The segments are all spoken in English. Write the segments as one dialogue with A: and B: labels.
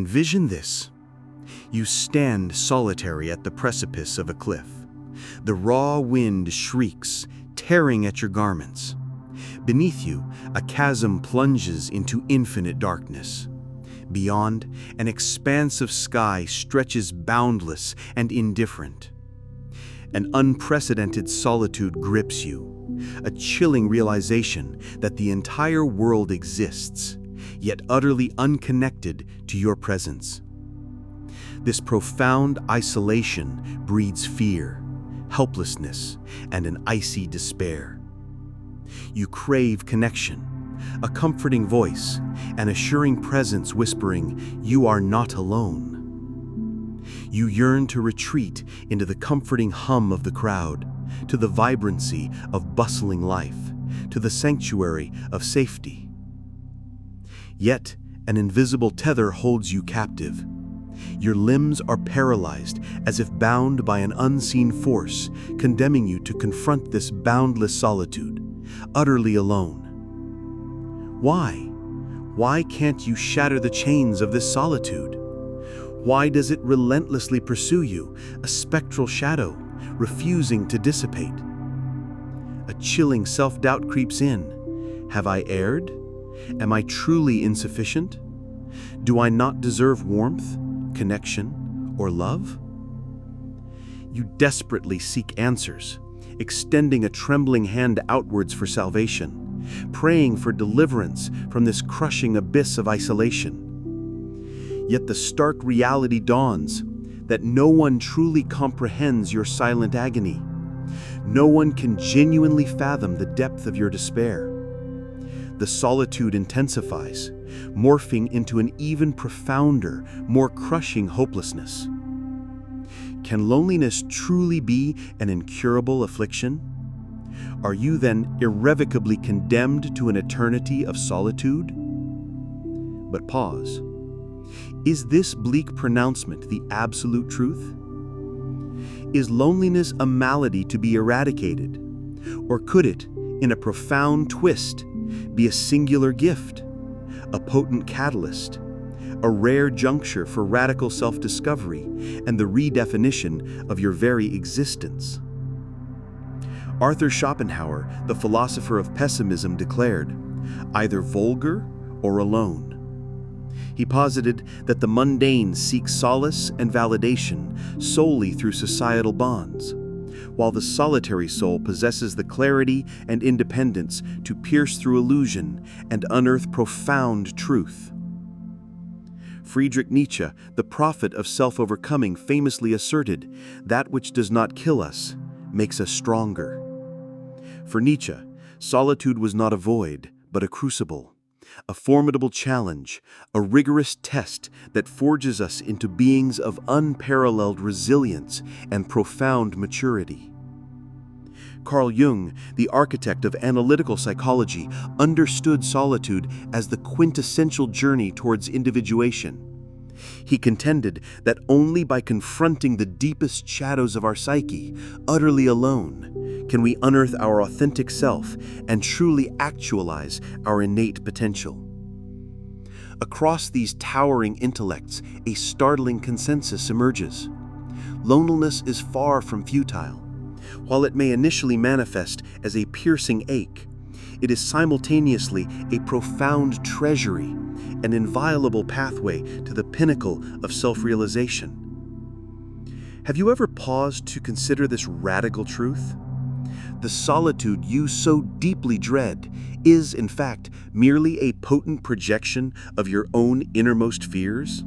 A: Envision this. You stand solitary at the precipice of a cliff. The raw wind shrieks, tearing at your garments. Beneath you, a chasm plunges into infinite darkness. Beyond, an expanse of sky stretches boundless and indifferent. An unprecedented solitude grips you, a chilling realization that the entire world exists, yet utterly unconnected to your presence. This profound isolation breeds fear, helplessness, and an icy despair. You crave connection, a comforting voice, an assuring presence whispering, "You are not alone." You yearn to retreat into the comforting hum of the crowd, to the vibrancy of bustling life, to the sanctuary of safety. Yet, an invisible tether holds you captive. Your limbs are paralyzed as if bound by an unseen force, condemning you to confront this boundless solitude, utterly alone. Why? Why can't you shatter the chains of this solitude? Why does it relentlessly pursue you, a spectral shadow, refusing to dissipate? A chilling self-doubt creeps in. Have I erred? Am I truly insufficient? Do I not deserve warmth, connection, or love? You desperately seek answers, extending a trembling hand outwards for salvation, praying for deliverance from this crushing abyss of isolation. Yet the stark reality dawns that no one truly comprehends your silent agony. No one can genuinely fathom the depth of your despair. The solitude intensifies, morphing into an even profounder, more crushing hopelessness. Can loneliness truly be an incurable affliction? Are you then irrevocably condemned to an eternity of solitude? But pause. Is this bleak pronouncement the absolute truth? Is loneliness a malady to be eradicated? Or could it, in a profound twist, be a singular gift, a potent catalyst, a rare juncture for radical self-discovery and the redefinition of your very existence? Arthur Schopenhauer, the philosopher of pessimism, declared, "Either vulgar or alone." He posited that the mundane seeks solace and validation solely through societal bonds, while the solitary soul possesses the clarity and independence to pierce through illusion and unearth profound truth. Friedrich Nietzsche, the prophet of self-overcoming, famously asserted, "That which does not kill us makes us stronger." For Nietzsche, solitude was not a void, but a crucible. A formidable challenge, a rigorous test that forges us into beings of unparalleled resilience and profound maturity. Carl Jung, the architect of analytical psychology, understood solitude as the quintessential journey towards individuation. He contended that only by confronting the deepest shadows of our psyche, utterly alone, can we unearth our authentic self and truly actualize our innate potential. Across these towering intellects, a startling consensus emerges. Loneliness is far from futile. While it may initially manifest as a piercing ache, it is simultaneously a profound treasury, an inviolable pathway to the pinnacle of self-realization. Have you ever paused to consider this radical truth? The solitude you so deeply dread is, in fact, merely a potent projection of your own innermost fears.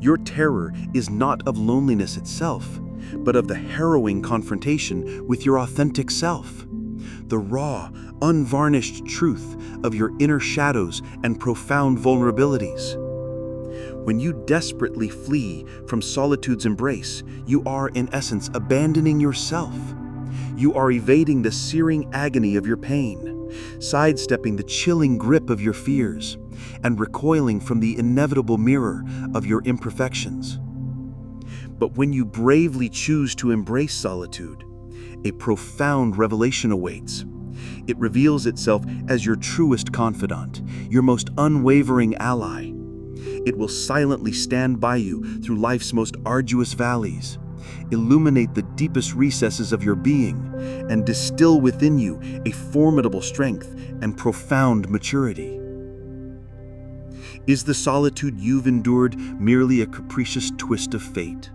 A: Your terror is not of loneliness itself, but of the harrowing confrontation with your authentic self, the raw, unvarnished truth of your inner shadows and profound vulnerabilities. When you desperately flee from solitude's embrace, you are, in essence, abandoning yourself. You are evading the searing agony of your pain, sidestepping the chilling grip of your fears, and recoiling from the inevitable mirror of your imperfections. But when you bravely choose to embrace solitude, a profound revelation awaits. It reveals itself as your truest confidant, your most unwavering ally. It will silently stand by you through life's most arduous valleys, illuminate the deepest recesses of your being, and distill within you a formidable strength and profound maturity. Is the solitude you've endured merely a capricious twist of fate?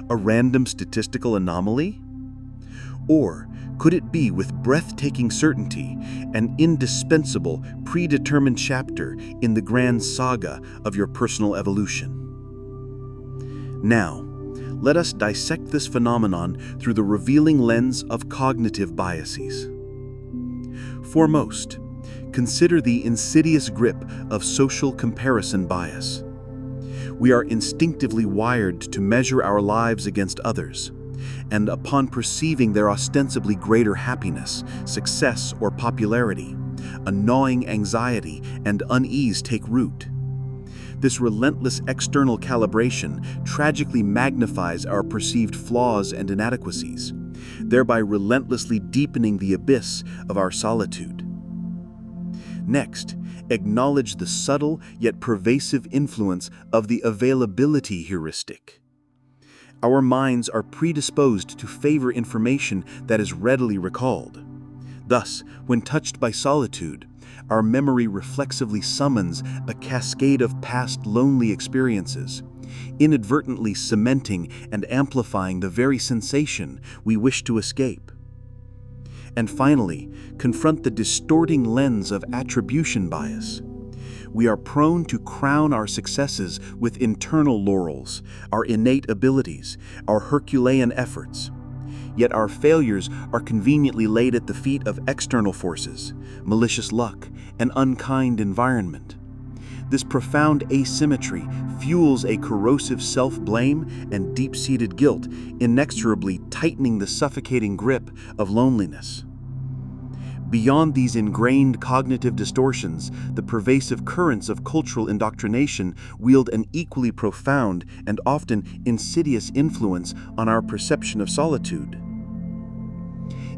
A: A random statistical anomaly? Or could it be, with breathtaking certainty, an indispensable, predetermined chapter in the grand saga of your personal evolution? Now, let us dissect this phenomenon through the revealing lens of cognitive biases. Foremost, consider the insidious grip of social comparison bias. We are instinctively wired to measure our lives against others, and upon perceiving their ostensibly greater happiness, success, or popularity, a gnawing anxiety and unease take root. This relentless external calibration tragically magnifies our perceived flaws and inadequacies, thereby relentlessly deepening the abyss of our solitude. Next, acknowledge the subtle yet pervasive influence of the availability heuristic. Our minds are predisposed to favor information that is readily recalled. Thus, when touched by solitude, our memory reflexively summons a cascade of past lonely experiences, inadvertently cementing and amplifying the very sensation we wish to escape. And finally, confront the distorting lens of attribution bias. We are prone to crown our successes with internal laurels, our innate abilities, our Herculean efforts. Yet our failures are conveniently laid at the feet of external forces, malicious luck, and unkind environment. This profound asymmetry fuels a corrosive self-blame and deep-seated guilt, inexorably tightening the suffocating grip of loneliness. Beyond these ingrained cognitive distortions, the pervasive currents of cultural indoctrination wield an equally profound and often insidious influence on our perception of solitude.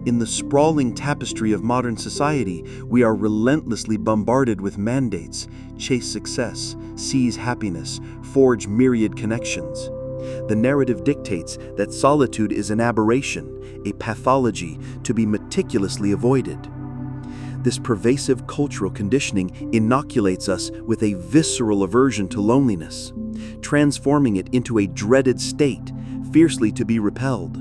A: In the sprawling tapestry of modern society, we are relentlessly bombarded with mandates: chase success, seize happiness, forge myriad connections. The narrative dictates that solitude is an aberration, a pathology to be meticulously avoided. This pervasive cultural conditioning inoculates us with a visceral aversion to loneliness, transforming it into a dreaded state, fiercely to be repelled.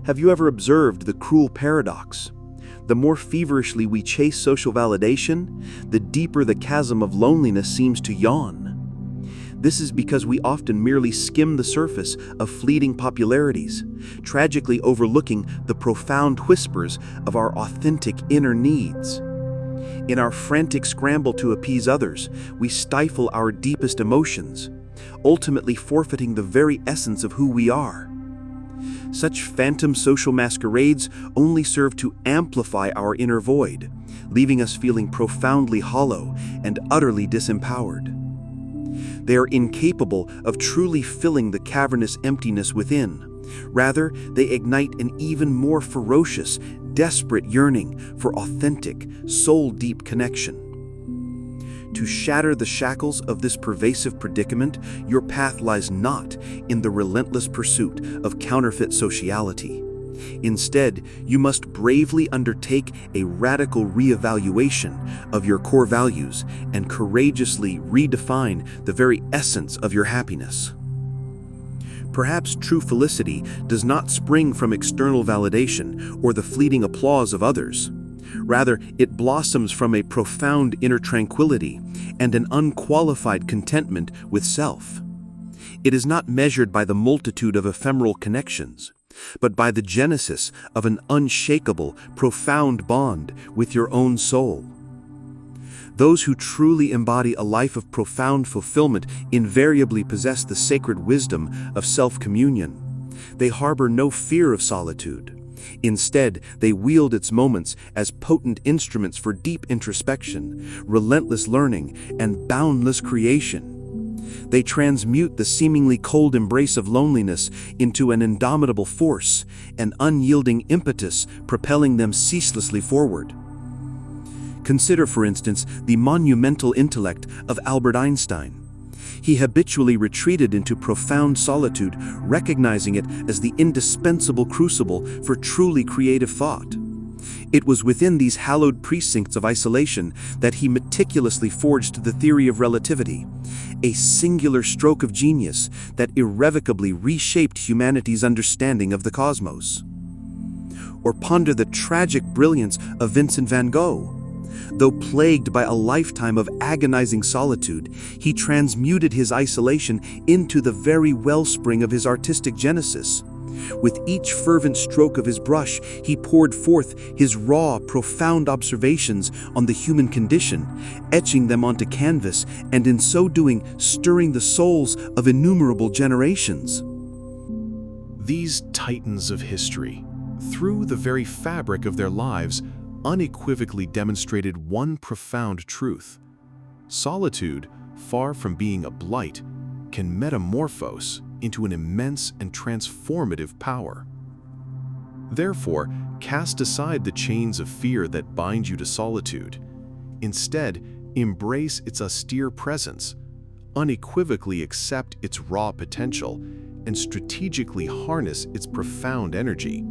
A: Have you ever observed the cruel paradox? The more feverishly we chase social validation, the deeper the chasm of loneliness seems to yawn. This is because we often merely skim the surface of fleeting popularities, tragically overlooking the profound whispers of our authentic inner needs. In our frantic scramble to appease others, we stifle our deepest emotions, ultimately forfeiting the very essence of who we are. Such phantom social masquerades only serve to amplify our inner void, leaving us feeling profoundly hollow and utterly disempowered. They are incapable of truly filling the cavernous emptiness within. Rather, they ignite an even more ferocious, desperate yearning for authentic, soul-deep connection. To shatter the shackles of this pervasive predicament, your path lies not in the relentless pursuit of counterfeit sociality. Instead, you must bravely undertake a radical reevaluation of your core values and courageously redefine the very essence of your happiness. Perhaps true felicity does not spring from external validation or the fleeting applause of others. Rather, it blossoms from a profound inner tranquility and an unqualified contentment with self. It is not measured by the multitude of ephemeral connections, but by the genesis of an unshakable, profound bond with your own soul. Those who truly embody a life of profound fulfillment invariably possess the sacred wisdom of self-communion. They harbor no fear of solitude. Instead, they wield its moments as potent instruments for deep introspection, relentless learning, and boundless creation. They transmute the seemingly cold embrace of loneliness into an indomitable force, an unyielding impetus propelling them ceaselessly forward. Consider, for instance, the monumental intellect of Albert Einstein.
B: He habitually retreated into profound solitude, recognizing it as the indispensable crucible for truly creative thought. It was within these hallowed precincts of isolation that he meticulously forged the theory of relativity, a singular stroke of genius that irrevocably reshaped humanity's understanding of the cosmos. Or ponder the tragic brilliance of Vincent van Gogh. Though plagued by a lifetime of agonizing solitude, he transmuted his isolation into the very wellspring of his artistic genesis. With each fervent stroke of his brush, he poured forth his raw, profound observations on the human condition, etching them onto canvas, and in so doing, stirring the souls of innumerable generations.
C: These titans of history, through the very fabric of their lives, unequivocally demonstrated one profound truth. Solitude, far from being a blight, can metamorphose into an immense and transformative power. Therefore, cast aside the chains of fear that bind you to solitude. Instead, embrace its austere presence, unequivocally accept its raw potential, and strategically harness its profound energy.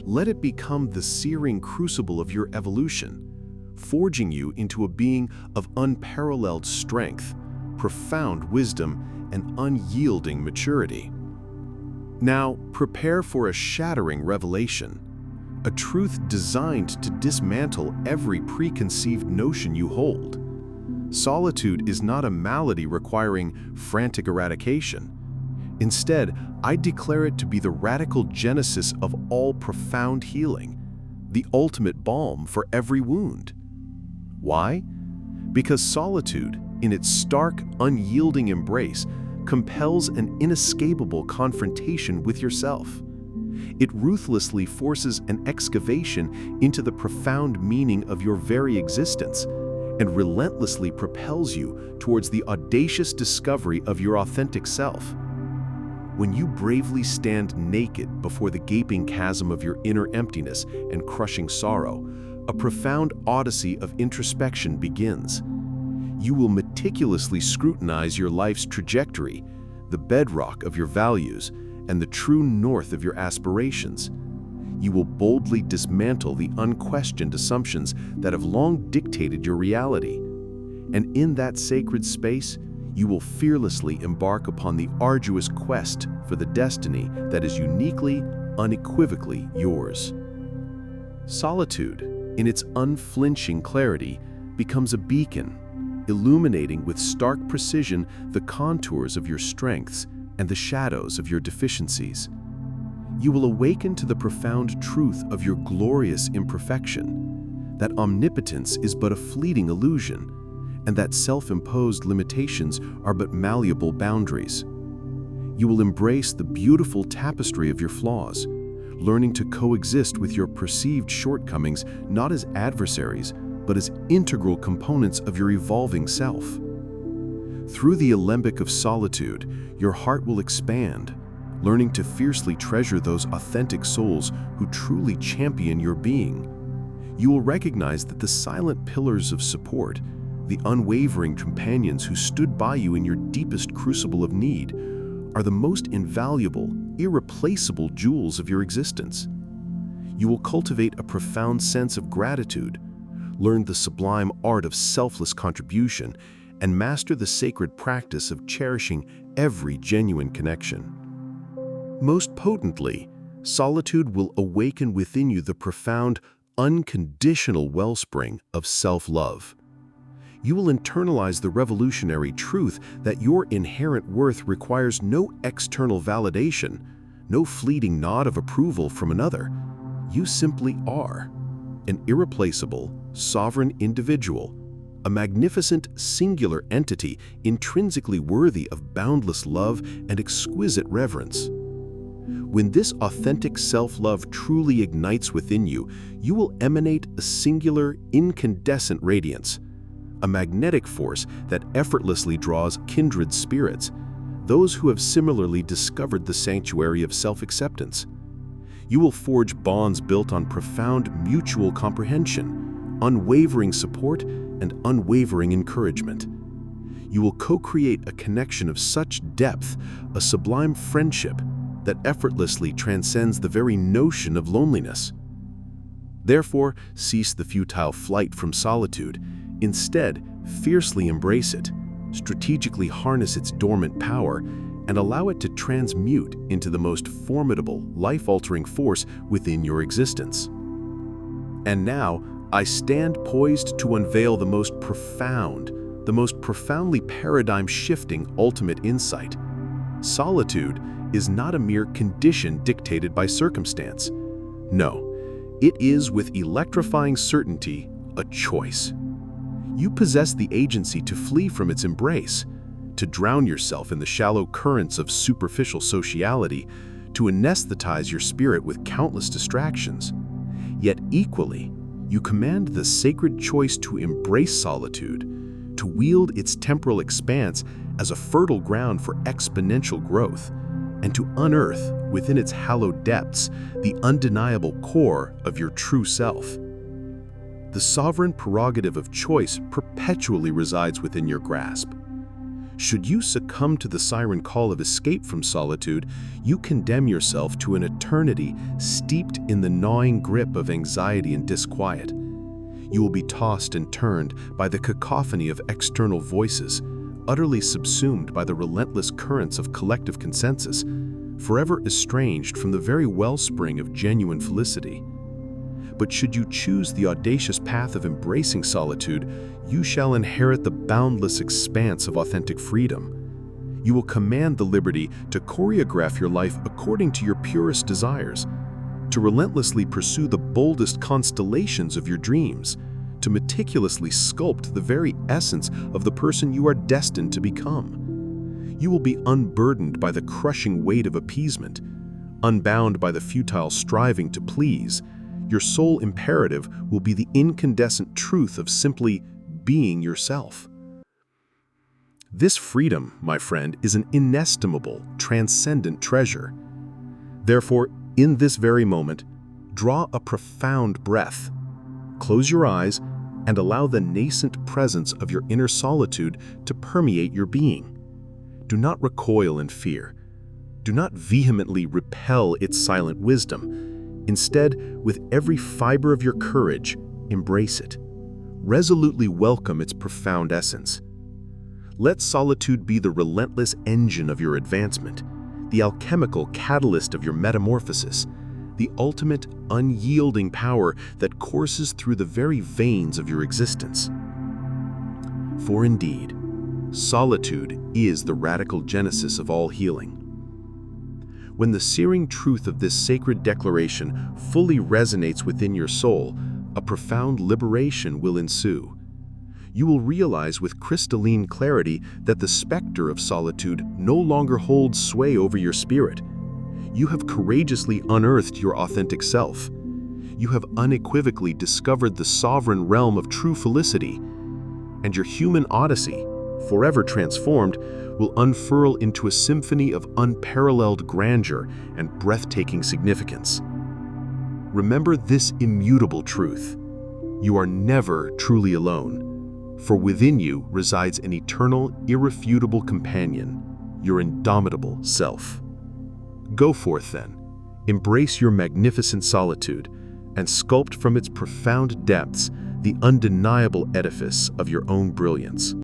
C: Let it become the searing crucible of your evolution, forging you into a being of unparalleled strength, profound wisdom, and unyielding maturity. Now, prepare for a shattering revelation, a truth designed to dismantle every preconceived notion you hold. Solitude is not a malady requiring frantic eradication. Instead, I declare it to be the radical genesis of all profound healing, the ultimate balm for every wound. Why? Because solitude, in its stark, unyielding embrace, compels an inescapable confrontation with yourself. It ruthlessly forces an excavation into the profound meaning of your very existence, and relentlessly propels you towards the audacious discovery of your authentic self. When you bravely stand naked before the gaping chasm of your inner emptiness and crushing sorrow, a profound odyssey of introspection begins. You will meticulously scrutinize your life's trajectory, the bedrock of your values, and the true north of your aspirations. You will boldly dismantle the unquestioned assumptions that have long dictated your reality. And in that sacred space, you will fearlessly embark upon the arduous quest for the destiny that is uniquely, unequivocally yours. Solitude, in its unflinching clarity, becomes a beacon, illuminating with stark precision the contours of your strengths and the shadows of your deficiencies. You will awaken to the profound truth of your glorious imperfection, that omnipotence is but a fleeting illusion, and that self-imposed limitations are but malleable boundaries. You will embrace the beautiful tapestry of your flaws, learning to coexist with your perceived shortcomings not as adversaries, but as integral components of your evolving self. Through the alembic of solitude, your heart will expand, learning to fiercely treasure those authentic souls who truly champion your being. You will recognize that the silent pillars of support, the unwavering companions who stood by you in your deepest crucible of need, are the most invaluable, irreplaceable jewels of your existence. You will cultivate a profound sense of gratitude, learn the sublime art of selfless contribution, and master the sacred practice of cherishing every genuine connection. Most potently, solitude will awaken within you the profound, unconditional wellspring of self-love. You will internalize the revolutionary truth that your inherent worth requires no external validation, no fleeting nod of approval from another. You simply are an irreplaceable, sovereign individual, a magnificent, singular entity intrinsically worthy of boundless love and exquisite reverence. When this authentic self-love truly ignites within you, you will emanate a singular, incandescent radiance, a magnetic force that effortlessly draws kindred spirits, those who have similarly discovered the sanctuary of self-acceptance. You will forge bonds built on profound mutual comprehension, unwavering support, and unwavering encouragement. you will co-create a connection of such depth, a sublime friendship, that effortlessly transcends the very notion of loneliness. Therefore, cease the futile flight from solitude. Instead, fiercely embrace it, strategically harness its dormant power, and allow it to transmute into the most formidable, life-altering force within your existence. And now, I stand poised to unveil the most profoundly paradigm-shifting ultimate insight. Solitude is not a mere condition dictated by circumstance. No, it is with electrifying certainty a choice. You possess the agency to flee from its embrace, to drown yourself in the shallow currents of superficial sociality, to anesthetize your spirit with countless distractions. Yet equally, you command the sacred choice to embrace solitude, to wield its temporal expanse as a fertile ground for exponential growth, and to unearth, within its hallowed depths, the undeniable core of your true self. The sovereign prerogative of choice perpetually resides within your grasp. Should you succumb to the siren call of escape from solitude, you condemn yourself to an eternity steeped in the gnawing grip of anxiety and disquiet. You will be tossed and turned by the cacophony of external voices, utterly subsumed by the relentless currents of collective consensus, forever estranged from the very wellspring of genuine felicity. But should you choose the audacious path of embracing solitude, you shall inherit the boundless expanse of authentic freedom. You will command the liberty to choreograph your life according to your purest desires, to relentlessly pursue the boldest constellations of your dreams, to meticulously sculpt the very essence of the person you are destined to become. You will be unburdened by the crushing weight of appeasement, unbound by the futile striving to please. Your sole imperative will be the incandescent truth of simply being yourself. This freedom, my friend, is an inestimable, transcendent treasure. Therefore, in this very moment, draw a profound breath, close your eyes, and allow the nascent presence of your inner solitude to permeate your being. Do not recoil in fear. Do not vehemently repel its silent wisdom. Instead, with every fiber of your courage, embrace it. Resolutely welcome its profound essence. Let solitude be the relentless engine of your advancement, the alchemical catalyst of your metamorphosis, the ultimate unyielding power that courses through the very veins of your existence. For indeed, solitude is the radical genesis of all healing. When the searing truth of this sacred declaration fully resonates within your soul, a profound liberation will ensue. You will realize with crystalline clarity that the specter of solitude no longer holds sway over your spirit. You have courageously unearthed your authentic self. You have unequivocally discovered the sovereign realm of true felicity, and your human odyssey, forever transformed, will unfurl into a symphony of unparalleled grandeur and breathtaking significance. Remember this immutable truth: you are never truly alone, for within you resides an eternal, irrefutable companion, your indomitable self. Go forth then, embrace your magnificent solitude, and sculpt from its profound depths the undeniable edifice of your own brilliance.